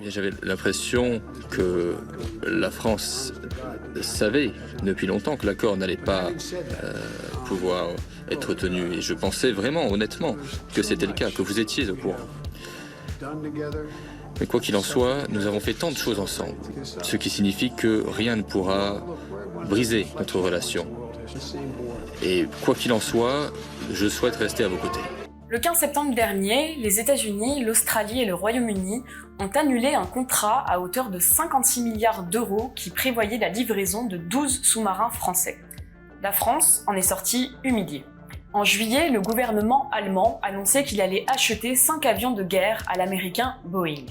J'avais l'impression que la France savait depuis longtemps que l'accord n'allait pas pouvoir être tenu. Et je pensais vraiment, honnêtement, que c'était le cas, que vous étiez au courant. Mais quoi qu'il en soit, nous avons fait tant de choses ensemble, ce qui signifie que rien ne pourra briser notre relation. Et quoi qu'il en soit, je souhaite rester à vos côtés. Le 15 septembre dernier, les États-Unis, l'Australie et le Royaume-Uni ont annulé un contrat à hauteur de 56 milliards d'euros qui prévoyait la livraison de 12 sous-marins français. La France en est sortie humiliée. En juillet, le gouvernement allemand annonçait qu'il allait acheter 5 avions de guerre à l'américain Boeing.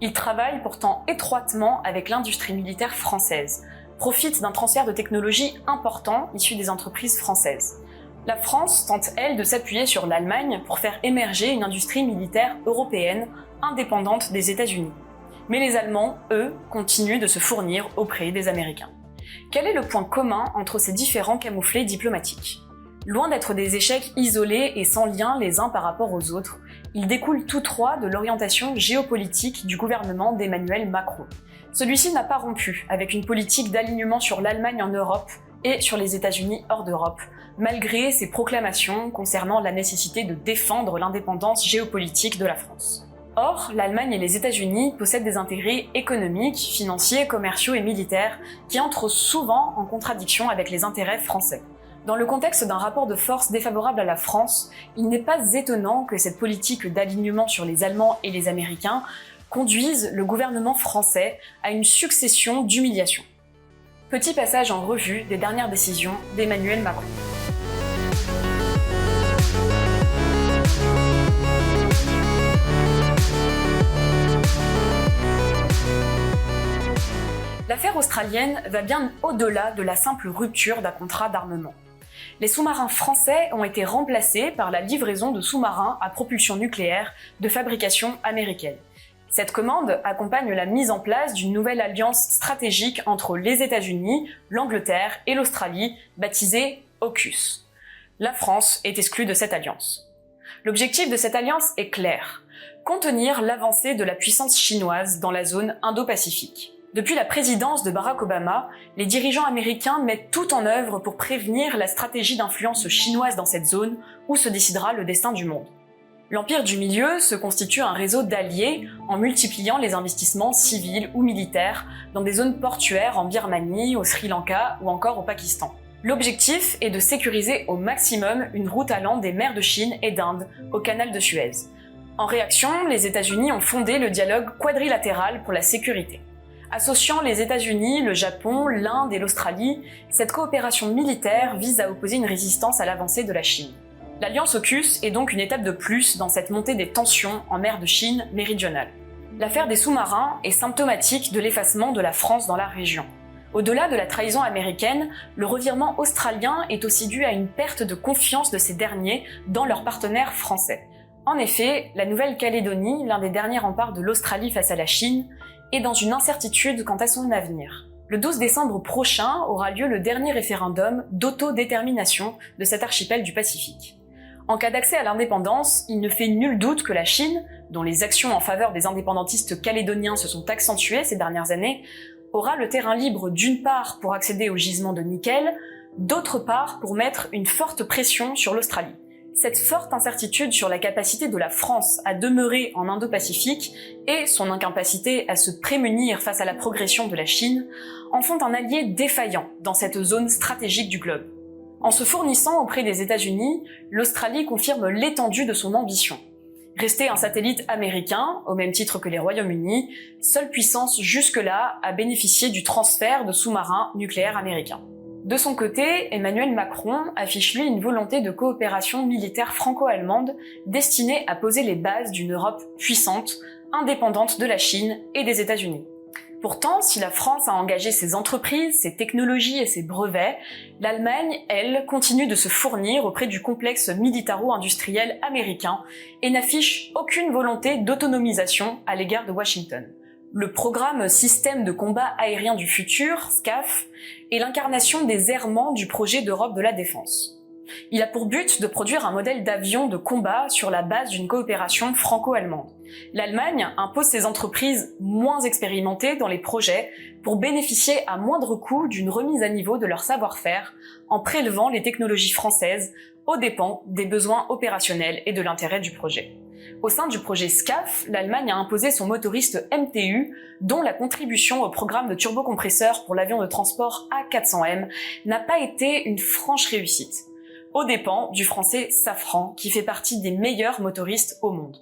Il travaille pourtant étroitement avec l'industrie militaire française, profite d'un transfert de technologie important issu des entreprises françaises. La France tente, elle, de s'appuyer sur l'Allemagne pour faire émerger une industrie militaire européenne indépendante des États-Unis. Mais les Allemands, eux, continuent de se fournir auprès des Américains. Quel est le point commun entre ces différents camouflets diplomatiques ? Loin d'être des échecs isolés et sans lien les uns par rapport aux autres, ils découlent tous trois de l'orientation géopolitique du gouvernement d'Emmanuel Macron. Celui-ci n'a pas rompu avec une politique d'alignement sur l'Allemagne en Europe et sur les États-Unis hors d'Europe, malgré ses proclamations concernant la nécessité de défendre l'indépendance géopolitique de la France. Or, l'Allemagne et les États-Unis possèdent des intérêts économiques, financiers, commerciaux et militaires qui entrent souvent en contradiction avec les intérêts français. Dans le contexte d'un rapport de force défavorable à la France, il n'est pas étonnant que cette politique d'alignement sur les Allemands et les Américains conduise le gouvernement français à une succession d'humiliations. Petit passage en revue des dernières décisions d'Emmanuel Macron. L'affaire australienne va bien au-delà de la simple rupture d'un contrat d'armement. Les sous-marins français ont été remplacés par la livraison de sous-marins à propulsion nucléaire de fabrication américaine. Cette commande accompagne la mise en place d'une nouvelle alliance stratégique entre les États-Unis, l'Angleterre et l'Australie, baptisée AUKUS. La France est exclue de cette alliance. L'objectif de cette alliance est clair: contenir l'avancée de la puissance chinoise dans la zone Indo-Pacifique. Depuis la présidence de Barack Obama, les dirigeants américains mettent tout en œuvre pour prévenir la stratégie d'influence chinoise dans cette zone où se décidera le destin du monde. L'Empire du Milieu se constitue un réseau d'alliés en multipliant les investissements civils ou militaires dans des zones portuaires en Birmanie, au Sri Lanka ou encore au Pakistan. L'objectif est de sécuriser au maximum une route allant des mers de Chine et d'Inde au canal de Suez. En réaction, les États-Unis ont fondé le dialogue quadrilatéral pour la sécurité. Associant les États-Unis, le Japon, l'Inde et l'Australie, cette coopération militaire vise à opposer une résistance à l'avancée de la Chine. L'Alliance AUKUS est donc une étape de plus dans cette montée des tensions en mer de Chine méridionale. L'affaire des sous-marins est symptomatique de l'effacement de la France dans la région. Au-delà de la trahison américaine, le revirement australien est aussi dû à une perte de confiance de ces derniers dans leurs partenaires français. En effet, la Nouvelle-Calédonie, l'un des derniers remparts de l'Australie face à la Chine, est dans une incertitude quant à son avenir. Le 12 décembre prochain aura lieu le dernier référendum d'autodétermination de cet archipel du Pacifique. En cas d'accès à l'indépendance, il ne fait nul doute que la Chine, dont les actions en faveur des indépendantistes calédoniens se sont accentuées ces dernières années, aura le terrain libre d'une part pour accéder au gisement de nickel, d'autre part pour mettre une forte pression sur l'Australie. Cette forte incertitude sur la capacité de la France à demeurer en Indo-Pacifique et son incapacité à se prémunir face à la progression de la Chine en font un allié défaillant dans cette zone stratégique du globe. En se fournissant auprès des États-Unis, l'Australie confirme l'étendue de son ambition. Rester un satellite américain, au même titre que les Royaumes-Unis, seule puissance jusque-là à bénéficier du transfert de sous-marins nucléaires américains. De son côté, Emmanuel Macron affiche lui une volonté de coopération militaire franco-allemande destinée à poser les bases d'une Europe puissante, indépendante de la Chine et des États-Unis. Pourtant, si la France a engagé ses entreprises, ses technologies et ses brevets, l'Allemagne, elle, continue de se fournir auprès du complexe militaro-industriel américain et n'affiche aucune volonté d'autonomisation à l'égard de Washington. Le programme Système de combat aérien du futur, SCAF, est l'incarnation des errements du projet d'Europe de la défense. Il a pour but de produire un modèle d'avion de combat sur la base d'une coopération franco-allemande. L'Allemagne impose ses entreprises moins expérimentées dans les projets pour bénéficier à moindre coût d'une remise à niveau de leur savoir-faire en prélevant les technologies françaises aux dépens des besoins opérationnels et de l'intérêt du projet. Au sein du projet SCAF, l'Allemagne a imposé son motoriste MTU, dont la contribution au programme de turbocompresseur pour l'avion de transport A400M n'a pas été une franche réussite, aux dépens du français Safran, qui fait partie des meilleurs motoristes au monde.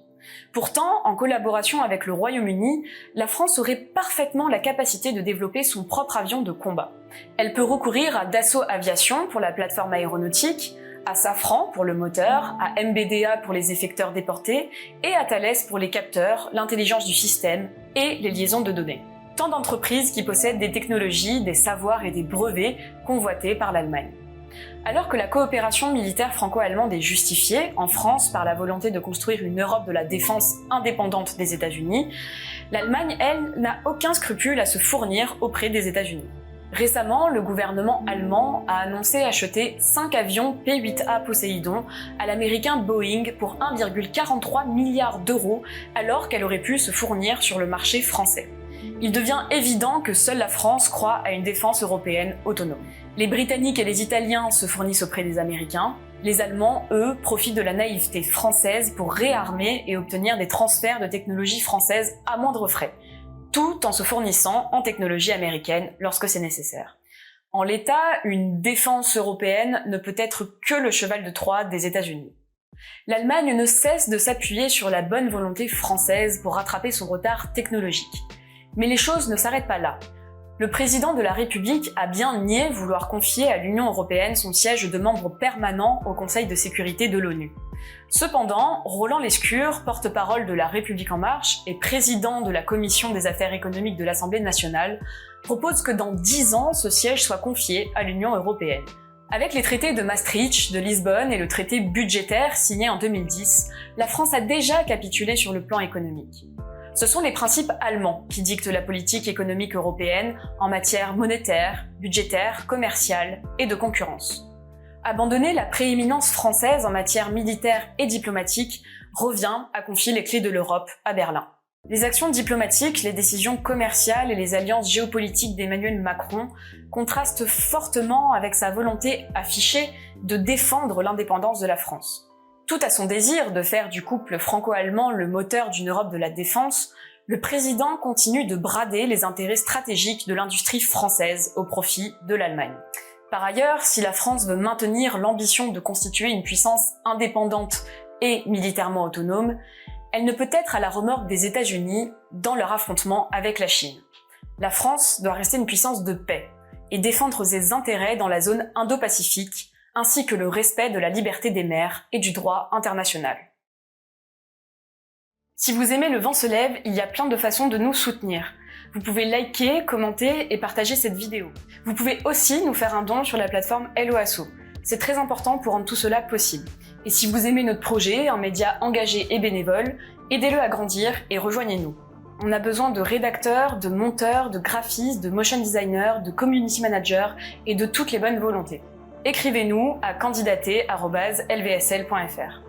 Pourtant, en collaboration avec le Royaume-Uni, la France aurait parfaitement la capacité de développer son propre avion de combat. Elle peut recourir à Dassault Aviation pour la plateforme aéronautique, à Safran pour le moteur, à MBDA pour les effecteurs déportés et à Thales pour les capteurs, l'intelligence du système et les liaisons de données. Tant d'entreprises qui possèdent des technologies, des savoirs et des brevets convoités par l'Allemagne. Alors que la coopération militaire franco-allemande est justifiée, en France, par la volonté de construire une Europe de la défense indépendante des États-Unis, l'Allemagne, elle, n'a aucun scrupule à se fournir auprès des États-Unis. Récemment, le gouvernement allemand a annoncé acheter 5 avions P-8A Poséidon à l'américain Boeing pour 1,43 milliard d'euros, alors qu'elle aurait pu se fournir sur le marché français. Il devient évident que seule la France croit à une défense européenne autonome. Les Britanniques et les Italiens se fournissent auprès des Américains. Les Allemands, eux, profitent de la naïveté française pour réarmer et obtenir des transferts de technologies françaises à moindre frais, tout en se fournissant en technologie américaine lorsque c'est nécessaire. En l'état, une défense européenne ne peut être que le cheval de Troie des États-Unis. L'Allemagne ne cesse de s'appuyer sur la bonne volonté française pour rattraper son retard technologique. Mais les choses ne s'arrêtent pas là. Le président de la République a bien nié vouloir confier à l'Union européenne son siège de membre permanent au Conseil de sécurité de l'ONU. Cependant, Roland Lescure, porte-parole de La République En Marche et président de la Commission des affaires économiques de l'Assemblée nationale, propose que dans 10 ans, ce siège soit confié à l'Union européenne. Avec les traités de Maastricht, de Lisbonne et le traité budgétaire signé en 2010, la France a déjà capitulé sur le plan économique. Ce sont les principes allemands qui dictent la politique économique européenne en matière monétaire, budgétaire, commerciale et de concurrence. Abandonner la prééminence française en matière militaire et diplomatique revient à confier les clés de l'Europe à Berlin. Les actions diplomatiques, les décisions commerciales et les alliances géopolitiques d'Emmanuel Macron contrastent fortement avec sa volonté affichée de défendre l'indépendance de la France. Tout à son désir de faire du couple franco-allemand le moteur d'une Europe de la défense, le président continue de brader les intérêts stratégiques de l'industrie française au profit de l'Allemagne. Par ailleurs, si la France veut maintenir l'ambition de constituer une puissance indépendante et militairement autonome, elle ne peut être à la remorque des États-Unis dans leur affrontement avec la Chine. La France doit rester une puissance de paix et défendre ses intérêts dans la zone Indo-Pacifique, ainsi que le respect de la liberté des mers et du droit international. Si vous aimez Le Vent se lève, il y a plein de façons de nous soutenir. Vous pouvez liker, commenter et partager cette vidéo. Vous pouvez aussi nous faire un don sur la plateforme Helloasso. C'est très important pour rendre tout cela possible. Et si vous aimez notre projet, un média engagé et bénévole, aidez-le à grandir et rejoignez-nous. On a besoin de rédacteurs, de monteurs, de graphistes, de motion designers, de community managers et de toutes les bonnes volontés. Écrivez-nous à candidater@lvsl.fr.